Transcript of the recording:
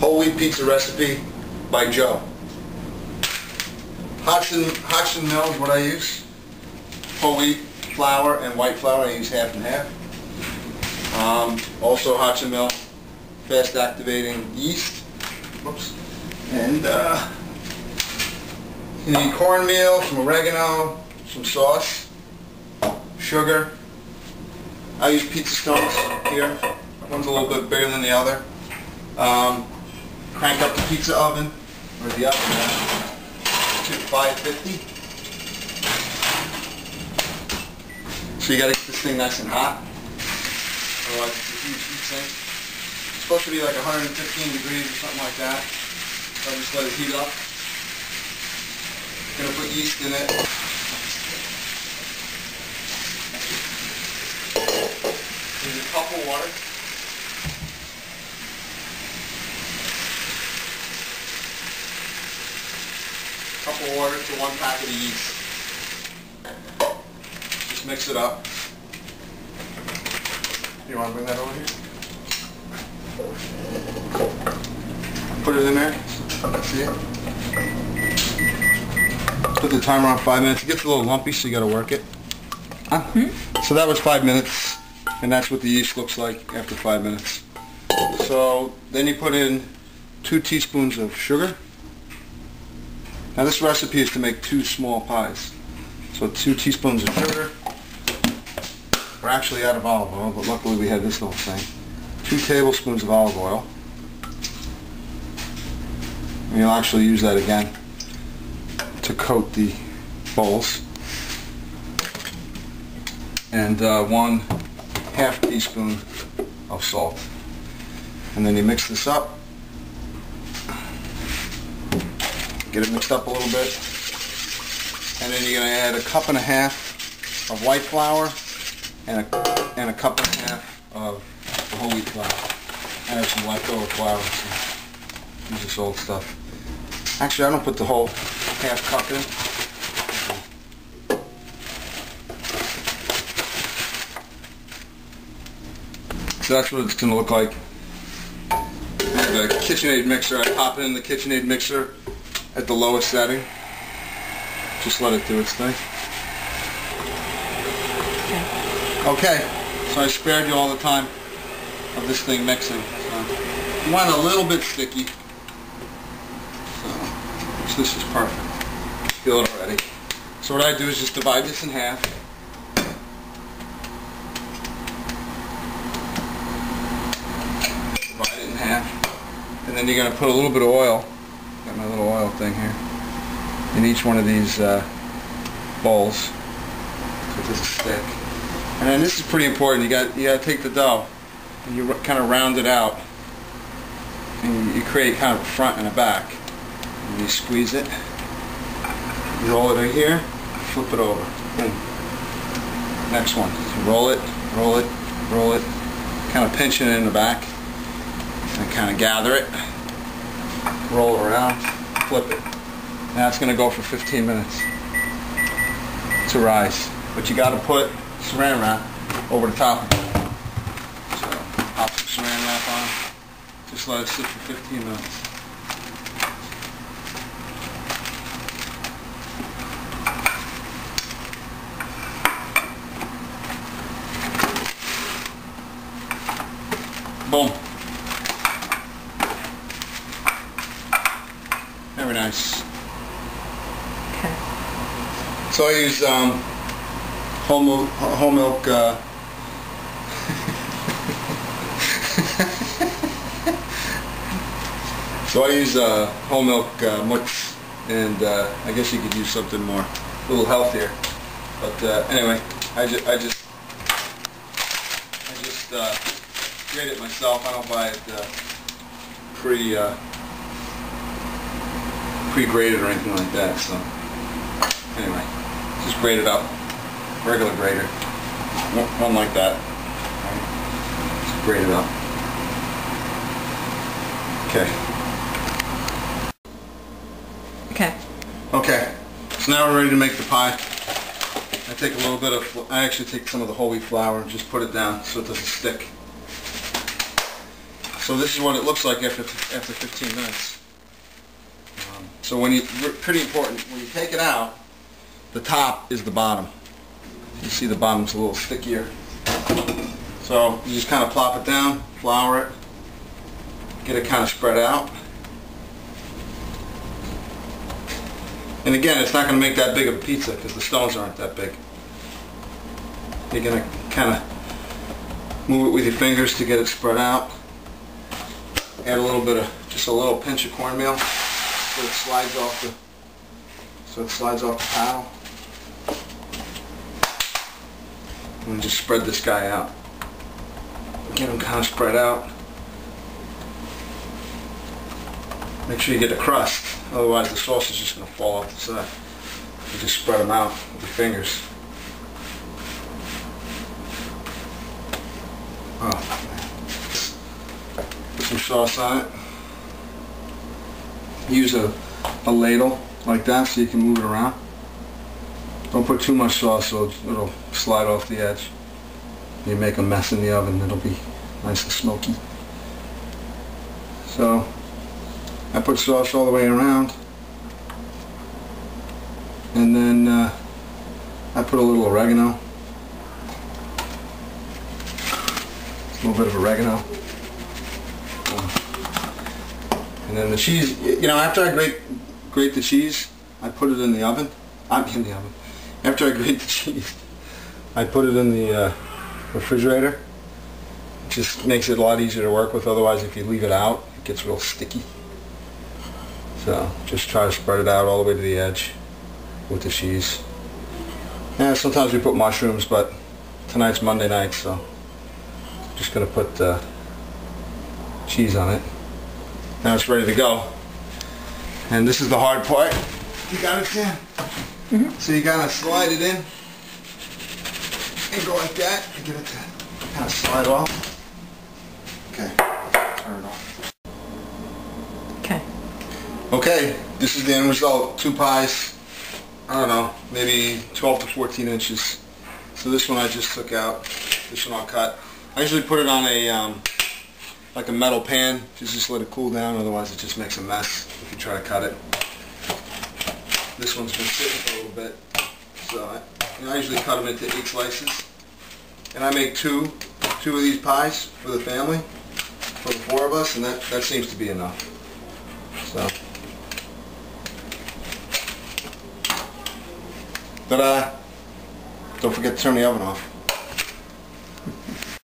Whole wheat pizza recipe by Joe. Hodgson Mill is what I use. Whole wheat flour and white flour, I use half and half. Also Hodgson Mill fast activating yeast. Whoops. And you need cornmeal, some oregano, some sauce, sugar. I use pizza stones here. One's a little bit bigger than the other. Crank up the pizza oven, or the oven to 550. So you gotta get this thing nice and hot. Otherwise it's a huge heat sink. It's supposed to be like 115 degrees or something like that. So I just let it heat up. Gonna put yeast in it. Use a cup of water. Cup of water to 1 packet of yeast. Just mix it up. You want to bring that over here? Put it in there. See it? Put the timer on 5 minutes. It gets a little lumpy, so you got to work it. So that was 5 minutes, and that's what the yeast looks like after 5 minutes. So then you put in 2 teaspoons of sugar. Now this recipe is to make 2 small pies. So 2 teaspoons of sugar. We're actually out of olive oil, but luckily we had this little thing. 2 tablespoons of olive oil. And you'll actually use that again to coat the bowls. And 1/2 teaspoon of salt. And then you mix this up. Get it mixed up a little bit, and then you're going to add 1.5 cups of white flour and a 1.5 cups of whole wheat flour. I have some leftover flour, so use this old stuff. Actually, I don't put the whole 1/2 cup in. So that's what it's going to look like. The KitchenAid mixer, I pop it in the KitchenAid mixer at the lowest setting. Just let it do its thing. Okay, so I spared you all the time of this thing mixing. So you want it a little bit sticky. So this is perfect. Feel it already. So what I do is just divide this in half. Divide it in half. And then you're going to put a little bit of oil. Got my little oil thing here in each one of these bowls. So this is thick. And then this is pretty important. You got to take the dough and you kind of round it out, and you create kind of a front and a back. And you squeeze it. You roll it right here. Flip it over. Boom. Next one. So roll it, roll it, roll it. Kind of pinching it in the back, and kind of gather it. Roll it around, flip it. Now it's going to go for 15 minutes to rise. But you got to put saran wrap over the top of it. So pop some saran wrap on. Just let it sit for 15 minutes. Boom. Very nice. Okay. So I use whole milk so I use whole milk mix, and I guess you could use something more, a little healthier. But anyway, I just grate it myself. I don't buy it pre-grated or anything like that. So anyway, just grate it up, regular grater, one like that. Right. Just grate it up. Okay. Okay. Okay. So now we're ready to make the pie. I take a little bit of, I actually take some of the whole wheat flour and just put it down so it doesn't stick. So this is what it looks like after 15 minutes. So when you, pretty important, when you take it out, the top is the bottom. You see the bottom's a little stickier. So you just kind of plop it down, flour it, get it kind of spread out. And again, it's not going to make that big of a pizza because the stones aren't that big. You're going to kind of move it with your fingers to get it spread out. Add a little bit of, just a little pinch of cornmeal so it slides off the paddle. And just spread this guy out. Get them kind of spread out. Make sure you get the crust, otherwise the sauce is just going to fall off the side. You just spread them out with your fingers. Oh, man. Put some sauce on it. Use a ladle like that so you can move it around. Don't put too much sauce so it'll slide off the edge. You make a mess in the oven, it'll be nice and smoky. So I put sauce all the way around, and then I put a little oregano, a little bit of oregano, and then the cheese. You know, after I grate the cheese, I put it in the oven. After I grate the cheese, I put it in the refrigerator. It just makes it a lot easier to work with. Otherwise, if you leave it out, it gets real sticky. So just try to spread it out all the way to the edge with the cheese. Yeah, sometimes we put mushrooms, but tonight's Monday night, so I'm just going to put cheese on it. Now it's ready to go. And this is the hard part. You got it, Sam? Mm-hmm. So you gotta slide it in and go like that and get it to kind of slide off. Okay, turn it off. Okay. Okay, this is the end result. 2 pies, I don't know, maybe 12 to 14 inches. So this one I just took out, this one I'll cut. I usually put it on a, like a metal pan, just let it cool down, otherwise it just makes a mess if you try to cut it. This one's been sitting for a little bit, so I usually cut them into 8 slices. And I make two of these pies for the family, for the 4 of us, and that seems to be enough. So, ta-da! Don't forget to turn the oven off.